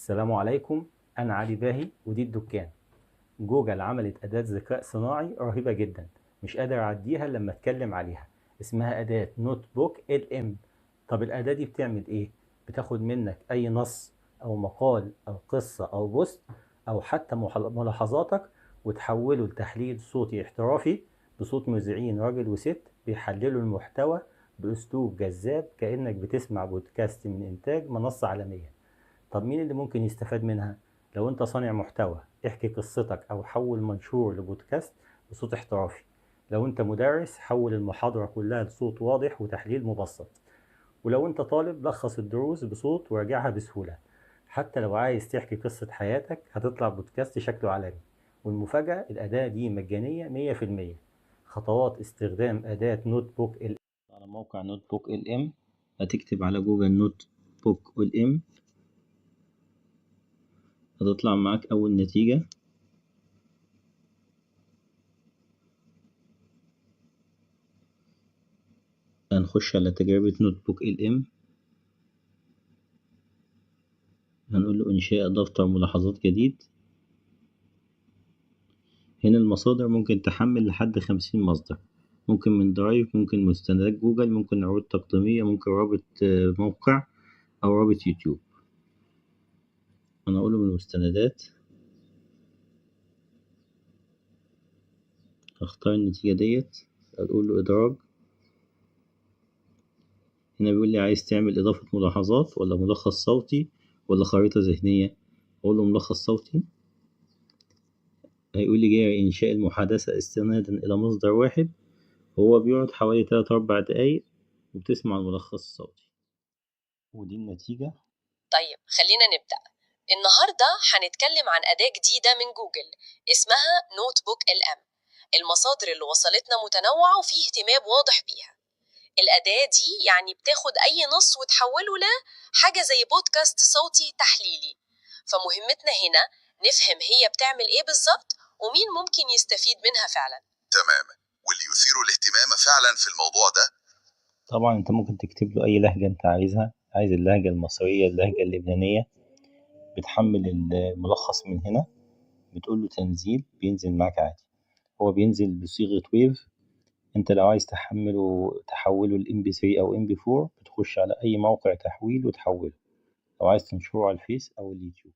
السلام عليكم. أنا علي باهي ودي الدكان. جوجل عملت أداة ذكاء صناعي رهيبة جدا، مش قادر أعديها لما أتكلم عليها. اسمها أداة نوت بوك ال ام. طب الأداة دي بتعمل إيه؟ بتاخد منك أي نص أو مقال أو قصة أو بوست أو حتى ملاحظاتك وتحوله لتحليل صوتي احترافي بصوت مذيعين راجل وست بيحللوا المحتوى بأسلوب جذاب كأنك بتسمع بودكاست من إنتاج منصة عالمية. طب مين اللي ممكن يستفاد منها؟ لو انت صانع محتوى احكي قصتك او حول منشور لبودكاست بصوت احترافي. لو انت مدرس حول المحاضرة كلها لصوت واضح وتحليل مبسط. ولو انت طالب لخص الدروس بصوت وراجعها بسهولة. حتى لو عايز تحكي قصة حياتك هتطلع بودكاست شكله عالمي. والمفاجأة الأداة دي مجانية 100%. خطوات استخدام أداة نوت بوك ال على موقع نوت بوك ال ام. هتكتب على جوجل نوت بوك ال ام، هتطلع معاك أول نتيجة. هنخش على تجربة نوت بوك ال ام، هنقول له إنشاء دفتر ملاحظات جديد. هنا المصادر ممكن تحمل لحد 50 مصدر، ممكن من درايف، ممكن مستندات جوجل، ممكن عروض تقديمية، ممكن رابط موقع أو رابط يوتيوب. أنا أقوله من المستندات، هختار النتيجة ديت، أقول له إدراج. هنا بيقول لي عايز تعمل إضافة ملاحظات ولا ملخص صوتي ولا خريطة ذهنية. أقول له ملخص صوتي. هيقول لي جاي إنشاء المحادثة استنادا إلى مصدر واحد، وهو بيقعد حوالي 3-4 دقايق وبتسمع الملخص الصوتي. ودي النتيجة. طيب خلينا نبدأ. النهاردة هنتكلم عن أداة جديدة من جوجل اسمها نوت بوك ال ام. المصادر اللي وصلتنا متنوعة وفيه اهتمام واضح بيها. الأداة دي يعني بتاخد أي نص وتحوله لحاجة زي بودكاست صوتي تحليلي. فمهمتنا هنا نفهم هي بتعمل إيه بالظبط ومين ممكن يستفيد منها فعلا. تماما، واللي يثير الاهتمام فعلا في الموضوع ده. طبعا انت ممكن تكتب له اي لهجة انت عايزها، عايز اللهجة المصرية، اللهجة اللبنانية. بتحمل الملخص من هنا، بتقول له تنزيل، بينزل معاك عادي. هو بينزل بصيغة ويف. انت لو عايز تحوله ل MP3 او MP4 بتخش على اي موقع تحويل وتحوله. لو عايز تنشره على الفيس او اليوتيوب.